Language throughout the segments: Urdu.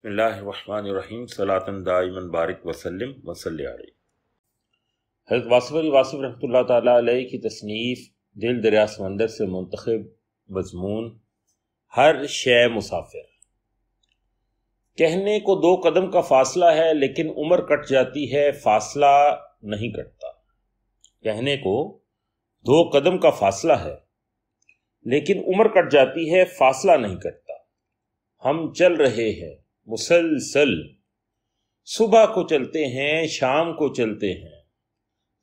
بسم اللہ الرحمن الرحیم صلاۃ دائما بارک وسلم وصلی علیہ۔ حضرت واصف علی واصف رحمۃ اللہ تعالیٰ علیہ کی تصنیف دل دریا سمندر سے منتخب مضمون ہر شے مسافر۔ کہنے کو 2 قدم کا فاصلہ ہے لیکن عمر کٹ جاتی ہے، فاصلہ نہیں کٹتا۔ کہنے کو 2 قدم کا فاصلہ ہے لیکن عمر کٹ جاتی ہے، فاصلہ نہیں کٹتا۔ ہم چل رہے ہیں مسلسل، صبح کو چلتے ہیں، شام کو چلتے ہیں،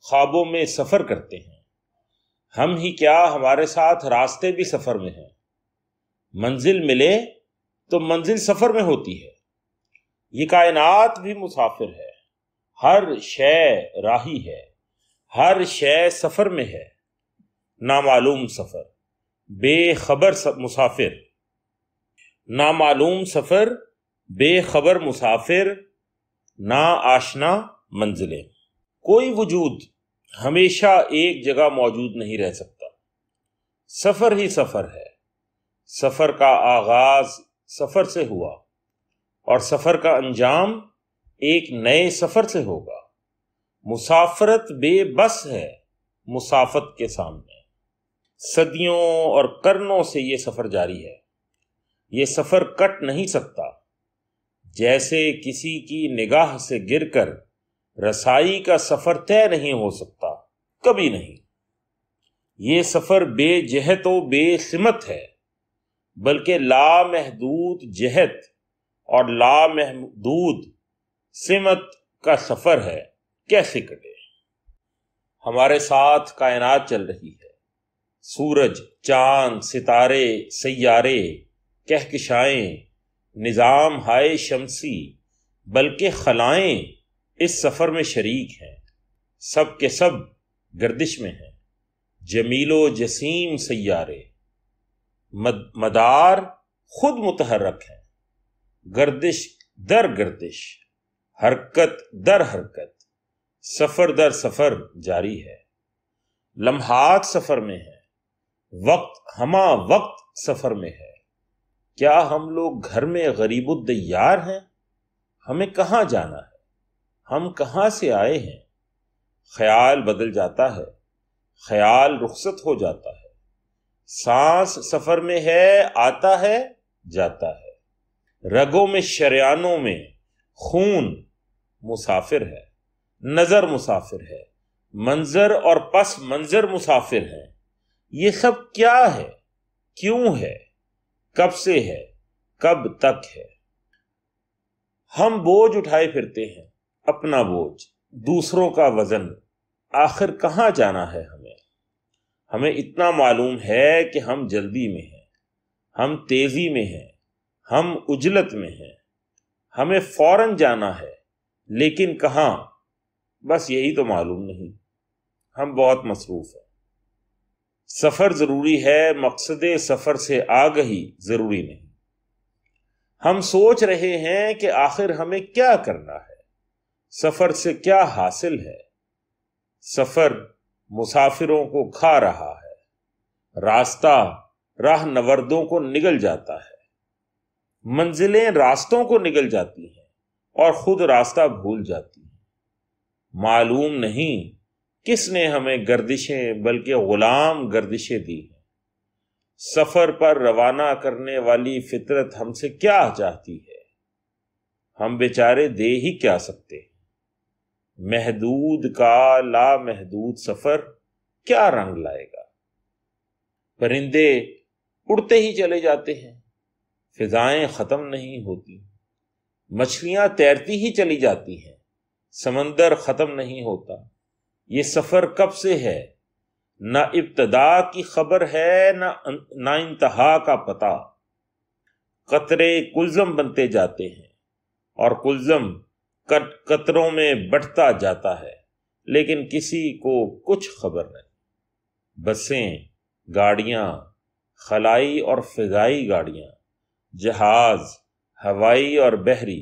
خوابوں میں سفر کرتے ہیں۔ ہم ہی کیا، ہمارے ساتھ راستے بھی سفر میں ہیں۔ منزل ملے تو منزل سفر میں ہوتی ہے۔ یہ کائنات بھی مسافر ہے، ہر شے راہی ہے، ہر شے سفر میں ہے۔ نامعلوم سفر، بے خبر مسافر، نامعلوم سفر، بے خبر مسافر، نا آشنا منزلیں۔ کوئی وجود ہمیشہ ایک جگہ موجود نہیں رہ سکتا۔ سفر ہی سفر ہے۔ سفر کا آغاز سفر سے ہوا اور سفر کا انجام ایک نئے سفر سے ہوگا۔ مسافرت بے بس ہے مسافت کے سامنے۔ صدیوں اور قرنوں سے یہ سفر جاری ہے۔ یہ سفر کٹ نہیں سکتا۔ جیسے کسی کی نگاہ سے گر کر رسائی کا سفر طے نہیں ہو سکتا، کبھی نہیں۔ یہ سفر بے جہت و بے سمت ہے، بلکہ لامحدود جہت اور لامحدود سمت کا سفر ہے۔ کیسے کٹے؟ ہمارے ساتھ کائنات چل رہی ہے۔ سورج، چاند، ستارے، سیارے، کہکشائیں، نظام ہائے شمسی، بلکہ خلائیں اس سفر میں شریک ہیں۔ سب کے سب گردش میں ہیں۔ جمیل و جسیم سیارے مدار خود متحرک ہیں، گردش در گردش، حرکت در حرکت، سفر در سفر جاری ہے۔ لمحات سفر میں ہیں، وقت ہمہ وقت سفر میں ہے۔ کیا ہم لوگ گھر میں غریب الدیار ہیں؟ ہمیں کہاں جانا ہے؟ ہم کہاں سے آئے ہیں؟ خیال بدل جاتا ہے، خیال رخصت ہو جاتا ہے۔ سانس سفر میں ہے، آتا ہے جاتا ہے۔ رگوں میں شریانوں میں خون مسافر ہے، نظر مسافر ہے، منظر اور پس منظر مسافر ہیں۔ یہ سب کیا ہے؟ کیوں ہے؟ کب سے ہے؟ کب تک ہے؟ ہم بوجھ اٹھائے پھرتے ہیں، اپنا بوجھ، دوسروں کا وزن۔ آخر کہاں جانا ہے ہمیں؟ ہمیں اتنا معلوم ہے کہ ہم جلدی میں ہیں، ہم تیزی میں ہیں، ہم عجلت میں ہیں۔ ہمیں فوراً جانا ہے، لیکن کہاں؟ بس یہی تو معلوم نہیں۔ ہم بہت مصروف ہیں۔ سفر ضروری ہے، مقصد سفر سے آگہی ضروری نہیں۔ ہم سوچ رہے ہیں کہ آخر ہمیں کیا کرنا ہے، سفر سے کیا حاصل ہے۔ سفر مسافروں کو کھا رہا ہے، راستہ راہ نوردوں کو نگل جاتا ہے۔ منزلیں راستوں کو نگل جاتی ہیں اور خود راستہ بھول جاتی ہیں۔ معلوم نہیں کس نے ہمیں گردشیں بلکہ غلام گردشیں دی ہیں۔ سفر پر روانہ کرنے والی فطرت ہم سے کیا چاہتی ہے؟ ہم بیچارے دے ہی کیا سکتے ہیں؟ محدود کا لامحدود سفر کیا رنگ لائے گا؟ پرندے اڑتے ہی چلے جاتے ہیں، فضائیں ختم نہیں ہوتی۔ مچھلیاں تیرتی ہی چلی جاتی ہیں، سمندر ختم نہیں ہوتا۔ یہ سفر کب سے ہے؟ نہ ابتدا کی خبر ہے، نہ انتہا کا پتہ۔ قطرے کلزم بنتے جاتے ہیں اور کلزم قطروں میں بٹتا جاتا ہے، لیکن کسی کو کچھ خبر نہیں۔ بسیں، گاڑیاں، خلائی اور فضائی گاڑیاں، جہاز، ہوائی اور بحری،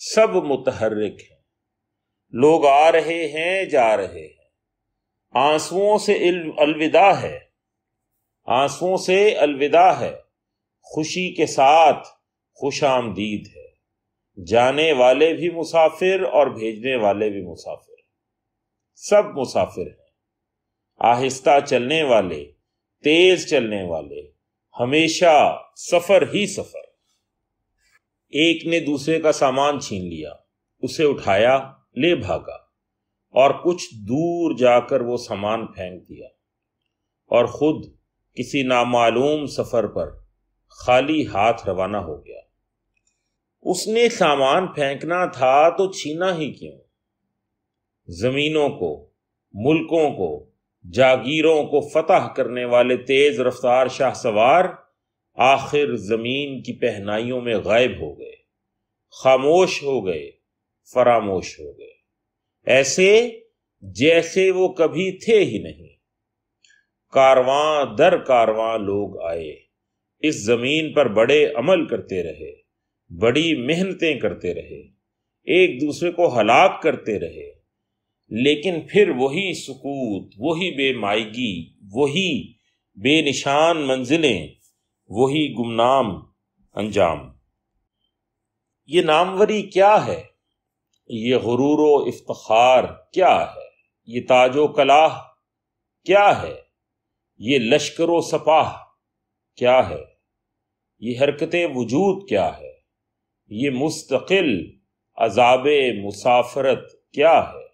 سب متحرک ہیں۔ لوگ آ رہے ہیں، جا رہے ہیں۔ آنسوؤں سے الوداع ہے، آنسوؤں سے الوداع ہے، خوشی کے ساتھ خوش آمدید ہے۔ جانے والے بھی مسافر اور بھیجنے والے بھی مسافر، سب مسافر ہیں۔ آہستہ چلنے والے، تیز چلنے والے، ہمیشہ سفر ہی سفر۔ ایک نے دوسرے کا سامان چھین لیا، اسے اٹھایا، لے بھاگا، اور کچھ دور جا کر وہ سامان پھینک دیا، اور خود کسی نامعلوم سفر پر خالی ہاتھ روانہ ہو گیا۔ اس نے سامان پھینکنا تھا تو چھینا ہی کیوں؟ زمینوں کو، ملکوں کو، جاگیروں کو فتح کرنے والے تیز رفتار شاہ سوار آخر زمین کی پہنائیوں میں غائب ہو گئے، خاموش ہو گئے، فراموش ہو گئے، ایسے جیسے وہ کبھی تھے ہی نہیں۔ کارواں در کارواں لوگ آئے، اس زمین پر بڑے عمل کرتے رہے، بڑی محنتیں کرتے رہے، ایک دوسرے کو ہلاک کرتے رہے، لیکن پھر وہی سکوت، وہی بے مائگی، وہی بے نشان منزلیں، وہی گمنام انجام۔ یہ ناموری کیا ہے؟ یہ غرور و افتخار کیا ہے؟ یہ تاج و کلاه کیا ہے؟ یہ لشکر و سپاہ کیا ہے؟ یہ حرکت وجود کیا ہے؟ یہ مستقل عذاب مسافرت کیا ہے؟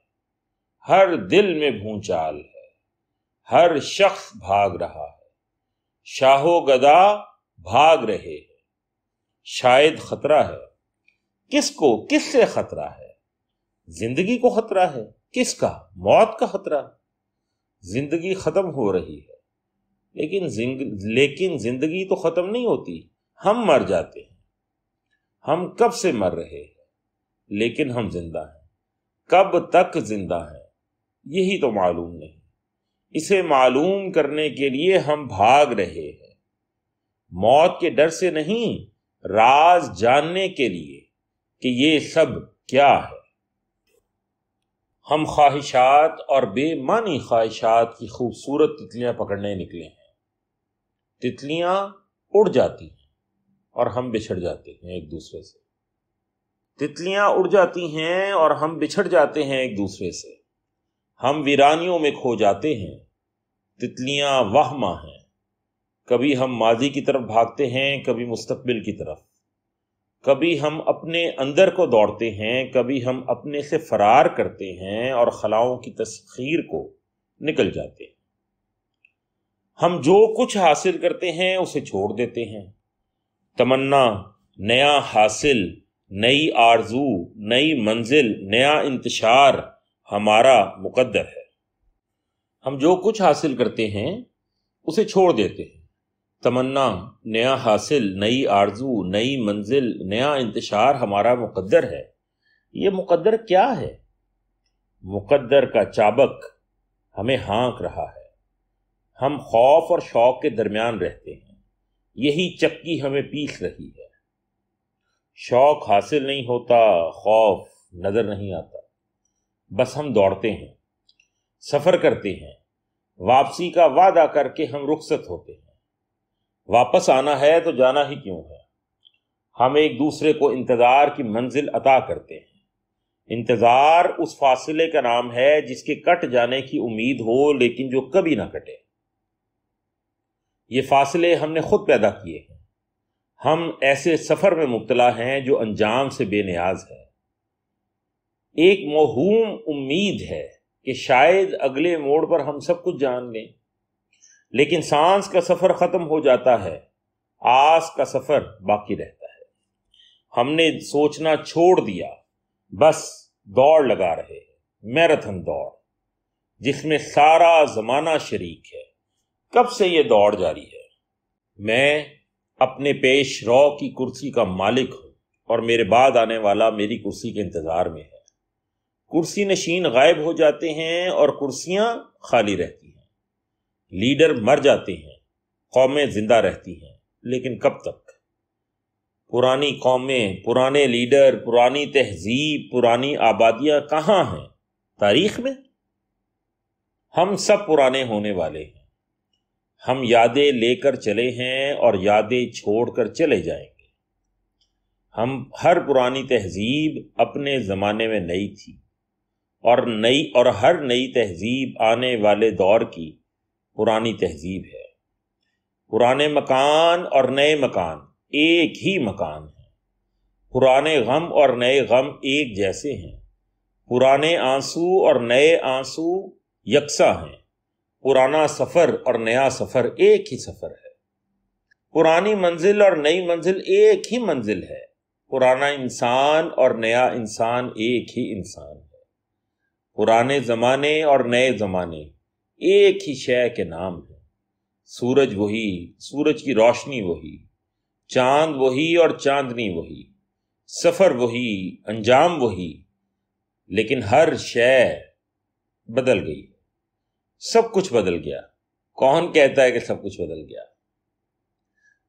ہر دل میں بھونچال ہے، ہر شخص بھاگ رہا ہے، شاہ و گدا بھاگ رہے ہیں۔ شاید خطرہ ہے، کس کو، کس سے خطرہ ہے؟ زندگی کو خطرہ ہے، کس کا؟ موت کا خطرہ۔ زندگی ختم ہو رہی ہے، لیکن زندگی تو ختم نہیں ہوتی، ہم مر جاتے ہیں۔ ہم کب سے مر رہے ہیں، لیکن ہم زندہ ہیں۔ کب تک زندہ ہیں یہی تو معلوم نہیں۔ اسے معلوم کرنے کے لیے ہم بھاگ رہے ہیں، موت کے ڈر سے نہیں، راز جاننے کے لیے کہ یہ سب کیا ہے۔ ہم خواہشات اور بے معنی خواہشات کی خوبصورت تتلیاں پکڑنے نکلے ہیں۔ تتلیاں اڑ جاتی ہیں اور ہم بچھڑ جاتے ہیں ایک دوسرے سے۔ تتلیاں اڑ جاتی ہیں اور ہم بچھڑ جاتے ہیں ایک دوسرے سے۔ ہم ویرانیوں میں کھو جاتے ہیں، تتلیاں وہمہ ہیں۔ کبھی ہم ماضی کی طرف بھاگتے ہیں، کبھی مستقبل کی طرف۔ کبھی ہم اپنے اندر کو دوڑتے ہیں، کبھی ہم اپنے سے فرار کرتے ہیں اور خلاؤں کی تسخیر کو نکل جاتے ہیں۔ ہم جو کچھ حاصل کرتے ہیں اسے چھوڑ دیتے ہیں۔ تمنا، نیا حاصل، نئی آرزو، نئی منزل، نیا انتشار ہمارا مقدر ہے۔ ہم جو کچھ حاصل کرتے ہیں اسے چھوڑ دیتے ہیں۔ تمنا، نیا حاصل، نئی آرزو، نئی منزل، نیا انتشار ہمارا مقدر ہے۔ یہ مقدر کیا ہے؟ مقدر کا چابک ہمیں ہانک رہا ہے۔ ہم خوف اور شوق کے درمیان رہتے ہیں، یہی چکی ہمیں پیس رہی ہے۔ شوق حاصل نہیں ہوتا، خوف نظر نہیں آتا، بس ہم دوڑتے ہیں، سفر کرتے ہیں، واپسی کا وعدہ کر کے ہم رخصت ہوتے ہیں۔ واپس آنا ہے تو جانا ہی کیوں ہے؟ ہم ایک دوسرے کو انتظار کی منزل عطا کرتے ہیں۔ انتظار اس فاصلے کا نام ہے جس کے کٹ جانے کی امید ہو لیکن جو کبھی نہ کٹے۔ یہ فاصلے ہم نے خود پیدا کیے ہیں۔ ہم ایسے سفر میں مبتلا ہیں جو انجام سے بے نیاز ہے۔ ایک موہوم امید ہے کہ شاید اگلے موڑ پر ہم سب کچھ جان لیں، لیکن سانس کا سفر ختم ہو جاتا ہے، آس کا سفر باقی رہتا ہے۔ ہم نے سوچنا چھوڑ دیا، بس دوڑ لگا رہے ہیں، میراتھن دوڑ جس میں سارا زمانہ شریک ہے۔ کب سے یہ دوڑ جاری ہے؟ میں اپنے پیش رو کی کرسی کا مالک ہوں اور میرے بعد آنے والا میری کرسی کے انتظار میں ہے۔ کرسی نشین غائب ہو جاتے ہیں اور کرسیاں خالی رہتی ہیں۔ لیڈر مر جاتے ہیں، قومیں زندہ رہتی ہیں، لیکن کب تک؟ پرانی قومیں، پرانے لیڈر، پرانی تہذیب، پرانی آبادیاں کہاں ہیں تاریخ میں؟ ہم سب پرانے ہونے والے ہیں۔ ہم یادیں لے کر چلے ہیں اور یادیں چھوڑ کر چلے جائیں گے۔ ہر پرانی تہذیب اپنے زمانے میں نئی تھی، اور ہر نئی تہذیب آنے والے دور کی پرانی تہذیب ہے۔ پرانے مکان اور نئے مکان ایک ہی مکان ہیں، پرانے غم اور نئے غم ایک جیسے ہیں، پرانے آنسو اور نئے آنسو یکساں ہیں، پرانا سفر اور نیا سفر ایک ہی سفر ہے، پرانی منزل اور نئی منزل ایک ہی منزل ہے، پرانا انسان اور نیا انسان ایک ہی انسان ہے، پرانے زمانے اور نئے زمانے ایک ہی شے کے نام ہیں، سورج وہی، سورج کی روشنی وہی، چاند وہی اور چاندنی وہی، سفر وہی، انجام وہی، لیکن ہر شے بدل گئی، سب کچھ بدل گیا۔ کون کہتا ہے کہ سب کچھ بدل گیا؟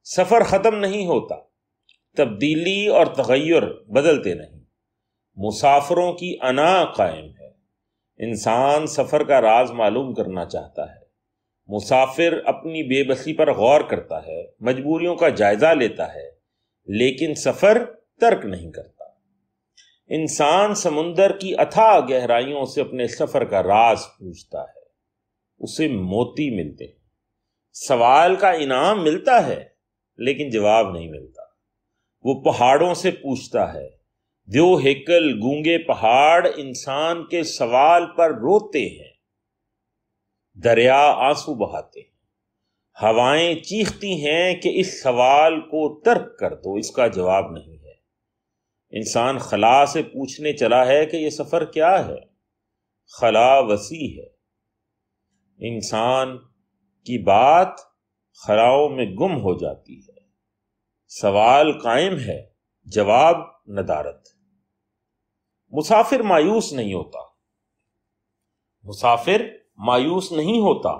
سفر ختم نہیں ہوتا، تبدیلی اور تغیر بدلتے نہیں، مسافروں کی انا قائم ہے۔ انسان سفر کا راز معلوم کرنا چاہتا ہے، مسافر اپنی بے بسی پر غور کرتا ہے، مجبوریوں کا جائزہ لیتا ہے، لیکن سفر ترک نہیں کرتا۔ انسان سمندر کی اتھاہ گہرائیوں سے اپنے سفر کا راز پوچھتا ہے، اسے موتی ملتے ہیں، سوال کا انعام ملتا ہے لیکن جواب نہیں ملتا۔ وہ پہاڑوں سے پوچھتا ہے، دیو ہیکل گونگے پہاڑ انسان کے سوال پر روتے ہیں، دریا آنسو بہاتے ہیں، ہوائیں چیختی ہیں کہ اس سوال کو ترک کر دو، اس کا جواب نہیں ہے۔ انسان خلا سے پوچھنے چلا ہے کہ یہ سفر کیا ہے؟ خلا وسیع ہے، انسان کی بات خلاؤں میں گم ہو جاتی ہے، سوال قائم ہے، جواب ندارت۔ مسافر مایوس نہیں ہوتا، مسافر مایوس نہیں ہوتا،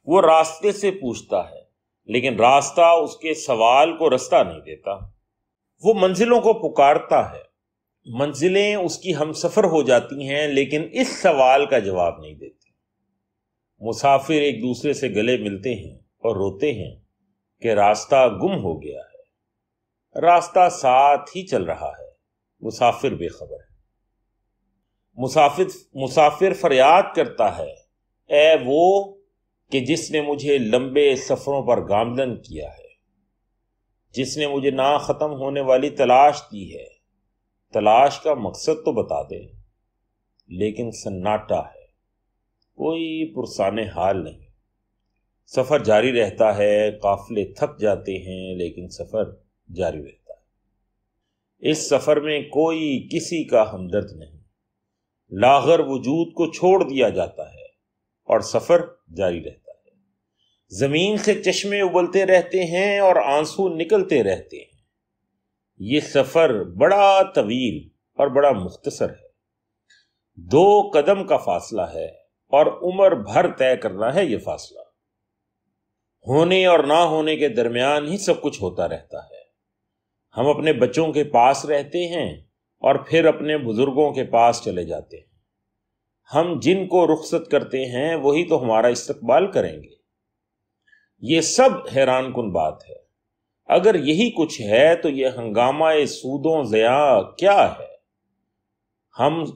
وہ راستے سے پوچھتا ہے، لیکن راستہ اس کے سوال کو رستہ نہیں دیتا۔ وہ منزلوں کو پکارتا ہے، منزلیں اس کی ہم سفر ہو جاتی ہیں، لیکن اس سوال کا جواب نہیں دیتی۔ مسافر ایک دوسرے سے گلے ملتے ہیں اور روتے ہیں کہ راستہ گم ہو گیا ہے، راستہ ساتھ ہی چل رہا ہے، مسافر بے خبر ہے۔ مسافر فریاد کرتا ہے، اے وہ کہ جس نے مجھے لمبے سفروں پر گامزن کیا ہے، جس نے مجھے نہ ختم ہونے والی تلاش دی ہے، تلاش کا مقصد تو بتا دے۔ لیکن سناٹا ہے، کوئی پرسان حال نہیں، سفر جاری رہتا ہے، قافلے تھک جاتے ہیں لیکن سفر جاری رہتا ہے۔ اس سفر میں کوئی کسی کا ہمدرد نہیں، لاغر وجود کو چھوڑ دیا جاتا ہے اور سفر جاری رہتا ہے۔ زمین سے چشمے ابلتے رہتے ہیں اور آنسو نکلتے رہتے ہیں۔ یہ سفر بڑا طویل اور بڑا مختصر ہے، 2 قدم کا فاصلہ ہے اور عمر بھر طے کرنا ہے یہ فاصلہ۔ ہونے اور نہ ہونے کے درمیان ہی سب کچھ ہوتا رہتا ہے۔ ہم اپنے بچوں کے پاس رہتے ہیں اور پھر اپنے بزرگوں کے پاس چلے جاتے ہیں۔ ہم جن کو رخصت کرتے ہیں وہی تو ہمارا استقبال کریں گے۔ یہ سب حیران کن بات ہے۔ اگر یہی کچھ ہے تو یہ ہنگامہ سودوں ضیاع کیا ہے؟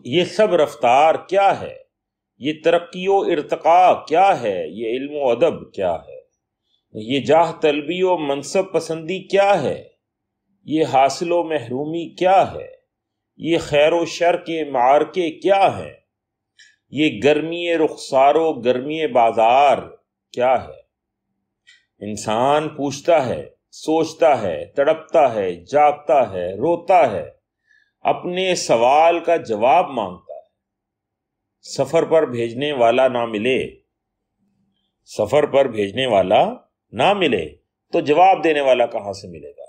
یہ سب رفتار کیا ہے؟ یہ ترقی و ارتقاء کیا ہے؟ یہ علم و ادب کیا ہے؟ یہ جاہ طلبی و منصب پسندی کیا ہے؟ یہ حاصل و محرومی کیا ہے؟ یہ خیر و شر کے معارکے کیا ہیں؟ یہ گرمی رخسار و گرمی بازار کیا ہے؟ انسان پوچھتا ہے، سوچتا ہے، تڑپتا ہے، جاگتا ہے، روتا ہے، اپنے سوال کا جواب مانگتا ہے۔ سفر پر بھیجنے والا نہ ملے تو جواب دینے والا کہاں سے ملے گا؟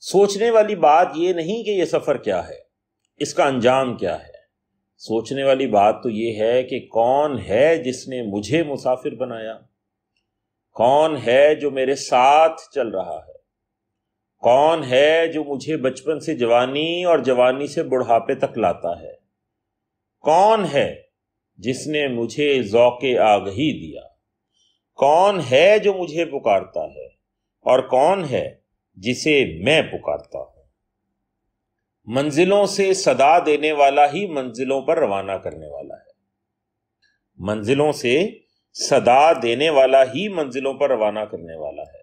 سوچنے والی بات یہ نہیں کہ یہ سفر کیا ہے، اس کا انجام کیا ہے۔ سوچنے والی بات تو یہ ہے کہ کون ہے جس نے مجھے مسافر بنایا؟ کون ہے جو میرے ساتھ چل رہا ہے؟ کون ہے جو مجھے بچپن سے جوانی اور جوانی سے بڑھاپے تک لاتا ہے؟ کون ہے جس نے مجھے ذوق آگہی دیا؟ کون ہے جو مجھے پکارتا ہے اور کون ہے جسے میں پکارتا ہوں؟ منزلوں سے صدا دینے والا ہی منزلوں پر روانہ کرنے والا ہے۔ منزلوں سے صدا دینے والا ہی منزلوں پر روانہ کرنے والا ہے۔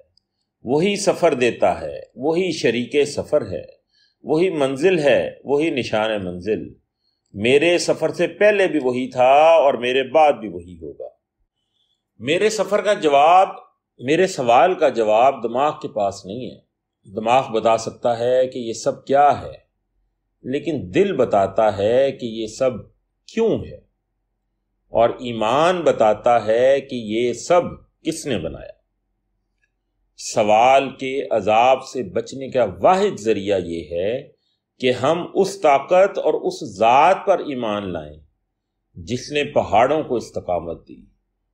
وہی سفر دیتا ہے، وہی شریک سفر ہے، وہی منزل ہے، وہی نشان منزل۔ میرے سفر سے پہلے بھی وہی تھا اور میرے بعد بھی وہی ہوگا۔ میرے سوال کا جواب دماغ کے پاس نہیں ہے۔ دماغ بتا سکتا ہے کہ یہ سب کیا ہے، لیکن دل بتاتا ہے کہ یہ سب کیوں ہے، اور ایمان بتاتا ہے کہ یہ سب کس نے بنایا۔ سوال کے عذاب سے بچنے کا واحد ذریعہ یہ ہے کہ ہم اس طاقت اور اس ذات پر ایمان لائیں جس نے پہاڑوں کو استقامت دی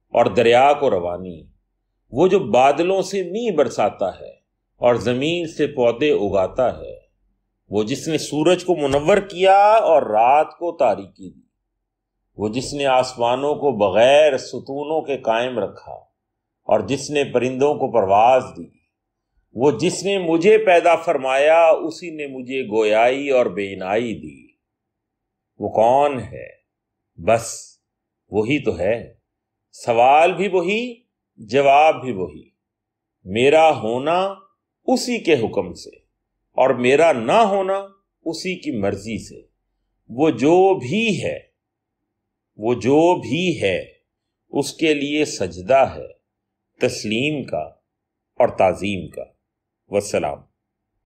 اور دریا کو روانی، وہ جو بادلوں سے میਂہ برساتا ہے اور زمین سے پودے اگاتا ہے، وہ جس نے سورج کو منور کیا اور رات کو تاریکی دی، وہ جس نے آسمانوں کو بغیر ستونوں کے قائم رکھا اور جس نے پرندوں کو پرواز دی، وہ جس نے مجھے پیدا فرمایا، اسی نے مجھے گویائی اور بینائی دی۔ وہ کون ہے؟ بس وہی تو ہے۔ سوال بھی وہی، جواب بھی وہی۔ میرا ہونا اسی کے حکم سے اور میرا نہ ہونا اسی کی مرضی سے۔ وہ جو بھی ہے اس کے لیے سجدہ ہے، تسلیم کا اور تعظیم کا۔ والسلام۔